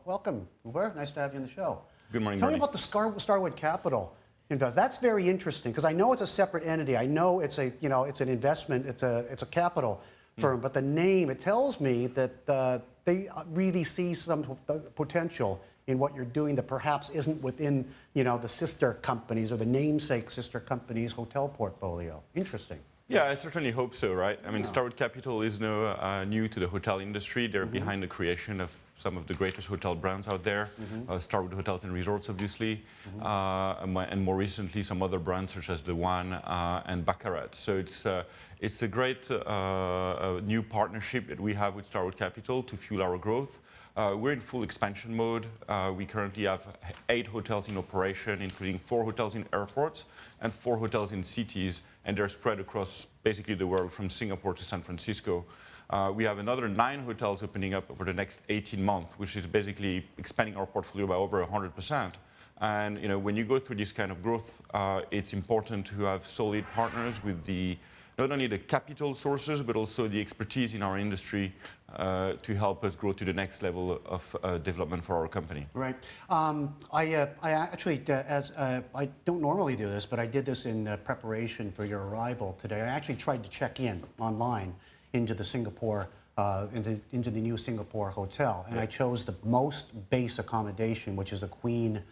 Welcome, Hubert. Nice to have you on the show. Good morning, Tell me Bernie. about the Starwood Capital investment. That's very interesting because I know it's a separate entity. I know it's a, it's an investment. It's a capital firm. But the name, it tells me that they really see some potential in what you're doing that perhaps isn't within, the sister companies or the namesake sister companies' hotel portfolio. Interesting. Yeah, I certainly hope so, right? I mean, Starwood Capital is no new to the hotel industry. They're behind the creation of some of the greatest hotel brands out there. Starwood Hotels and Resorts, obviously, and more recently, some other brands such as The One and Baccarat. So it's a great new partnership that we have with Starwood Capital to fuel our growth. We're in full expansion mode. We currently have 8 hotels in operation, including 4 hotels in airports and 4 hotels in cities, and they're spread across basically the world from Singapore to San Francisco. We have another 9 hotels opening up over the next 18 months, which is basically expanding our portfolio by over 100%. And when you go through this kind of growth, it's important to have solid partners with not only the capital sources, but also the expertise in our industry to help us grow to the next level of development for our company. Right. I actually, I don't normally do this, but I did this in preparation for your arrival today. I actually tried to check in online into the Singapore, into the new Singapore hotel, and I chose the most base accommodation, which is the Queen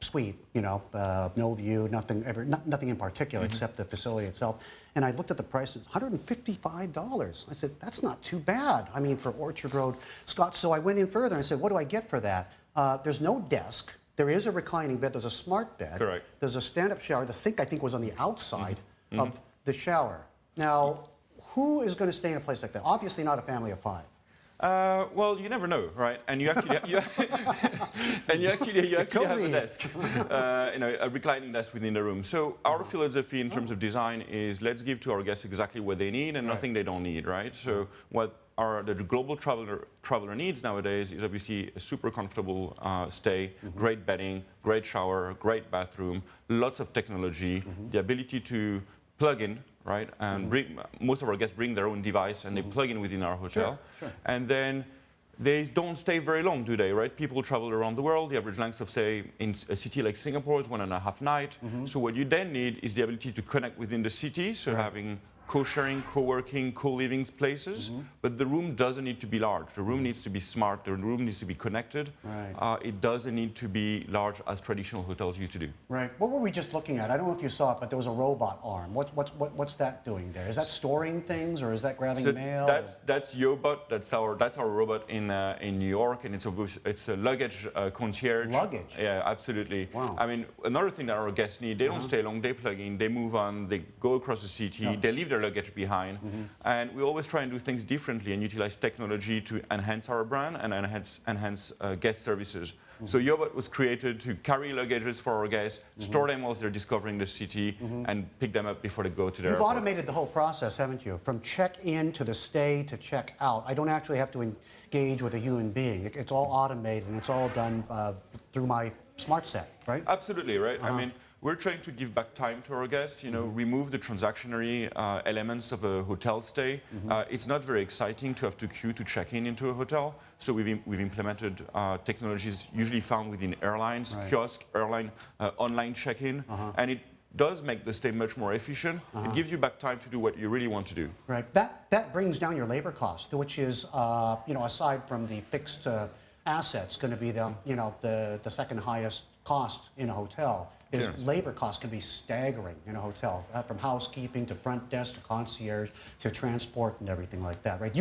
suite. No view, nothing in particular except the facility itself. And I looked at the price, it's $155. I said, that's not too bad. I mean, for Orchard Road, Scott. So I went in further and I said, what do I get for that? There's no desk. There is a reclining bed. There's a smart bed. Correct. There's a stand-up shower. The sink, I think, was on the outside of the shower. Now, who is going to stay in a place like that? Obviously not a family of 5. Well, you never know, right? And you actually, have a desk, a reclining desk within the room. So our philosophy in terms of design is let's give to our guests exactly what they need and nothing they don't need, right? So what the global traveler needs nowadays is obviously a super comfortable stay, great bedding, great shower, great bathroom, lots of technology, the ability to plug in, right? And most of our guests bring their own device and they plug in within our hotel. Sure. And then they don't stay very long, do they, right? People travel around the world. The average length of stay in a city like Singapore is 1.5 nights. So what you then need is the ability to connect within the city, so having co-sharing, co-working, co-living places, but the room doesn't need to be large. The room needs to be smart. The room needs to be connected. Right. It doesn't need to be large as traditional hotels used to do. Right. What were we just looking at? I don't know if you saw it, but there was a robot arm. What's that doing there? Is that storing things or is that grabbing mail? That's YOBOT. That's our robot in New York, and it's a luggage concierge. Luggage? Yeah, absolutely. Wow. I mean, another thing that our guests need, they don't stay long. They plug in, they move on, they go across the city, they leave their luggage behind, and we always try and do things differently and utilize technology to enhance our brand and enhance guest services. So YOBOT was created to carry luggages for our guests, store them whilst they're discovering the city, and pick them up before they go to their You've airport. automated the whole process, haven't you? From check-in to the stay to check-out. I don't actually have to engage with a human being. It's all automated and it's all done through my smart set, right? Absolutely, right? I mean, we're trying to give back time to our guests, remove the transactionary elements of a hotel stay. It's not very exciting to have to queue to check into a hotel. So we've implemented technologies usually found within airlines, kiosk, airline, online check-in, and it does make the stay much more efficient. It gives you back time to do what you really want to do. Right. That brings down your labor cost, which is, aside from the fixed assets, going to be the second highest cost in a hotel. Labor costs can be staggering in a hotel, from housekeeping to front desk to concierge to transport and everything like that, right?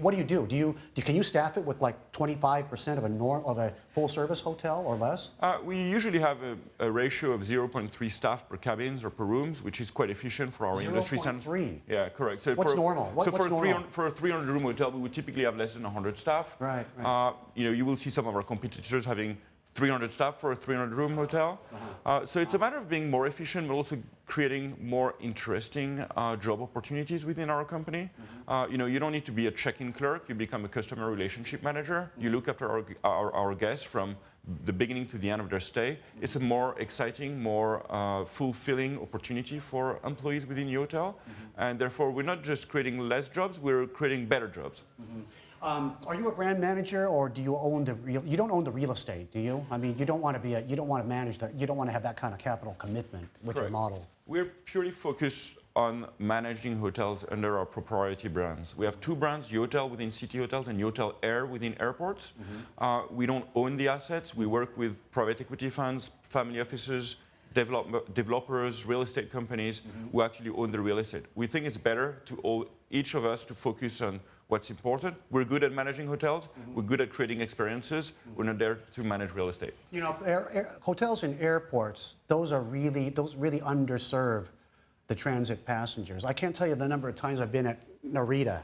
What do you do? Can you staff it with like 25% of a full-service hotel or less? We usually have a ratio of 0.3 staff per cabins or per rooms, which is quite efficient for our industry standards. 0.3? Yeah, correct. So what's normal? For a 300-room hotel, we would typically have less than 100 staff. Right. You will see some of our competitors having 300 staff for a 300-room hotel. So it's a matter of being more efficient, but also creating more interesting job opportunities within our company. You don't need to be a check-in clerk. You become a customer relationship manager. You look after our guests from the beginning to the end of their stay. It's a more exciting, more fulfilling opportunity for employees within YOTEL. And therefore, we're not just creating less jobs, we're creating better jobs. Are you a brand manager, or do you own the real? You don't own the real estate, do you? I mean, you don't want to be you don't want to manage that. You don't want to have that kind of capital commitment with your model. We're purely focused on managing hotels under our proprietary brands. We have two brands, YOTEL within city hotels and YOTEL Air within airports. We don't own the assets. We work with private equity funds, family offices, developers, real estate companies who actually own the real estate. We think it's better to each of us to focus on what's important. We're good at managing hotels. We're good at creating experiences. We're not there to manage real estate. You know, hotels and airports, those really underserve the transit passengers. I can't tell you the number of times I've been at Narita,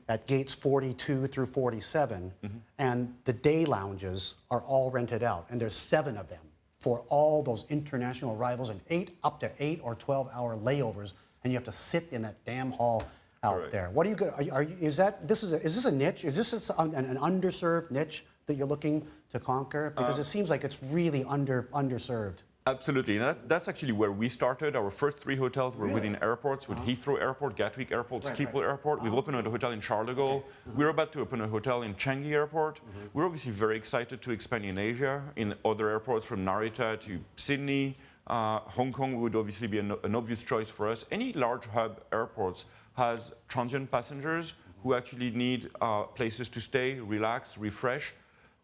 at gates 42 through 47, and the day lounges are all rented out, and there's 7 of them for all those international arrivals and up to 8 or 12-hour layovers, and you have to sit in that damn hall out there. What are you going? Is this a niche? Is this an underserved niche that you're looking to conquer? Because it seems like it's really underserved. Absolutely, and that's actually where we started. Our first 3 hotels were within airports, with Heathrow Airport, Gatwick Airport, Schiphol Airport. We've opened a hotel in Charles de Gaulle. We're about to open a hotel in Changi Airport. We're obviously very excited to expand in Asia, in other airports from Narita to Sydney. Hong Kong would obviously be an obvious choice for us. Any large hub airports has transient passengers who actually need places to stay, relax, refresh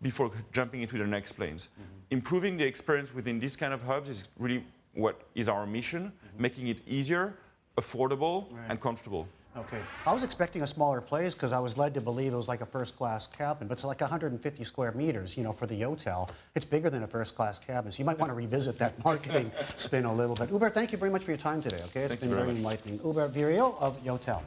before jumping into their next planes. Improving the experience within these kind of hubs is really what is our mission, making it easier, affordable, and comfortable. Okay. I was expecting a smaller place because I was led to believe it was like a first-class cabin, but it's like 150 square meters, for the YOTEL. It's bigger than a first-class cabin, so you might want to revisit that marketing spin a little bit. Hubert, thank you very much for your time today, okay? It's been very enlightening. Hubert Viriot of YOTEL.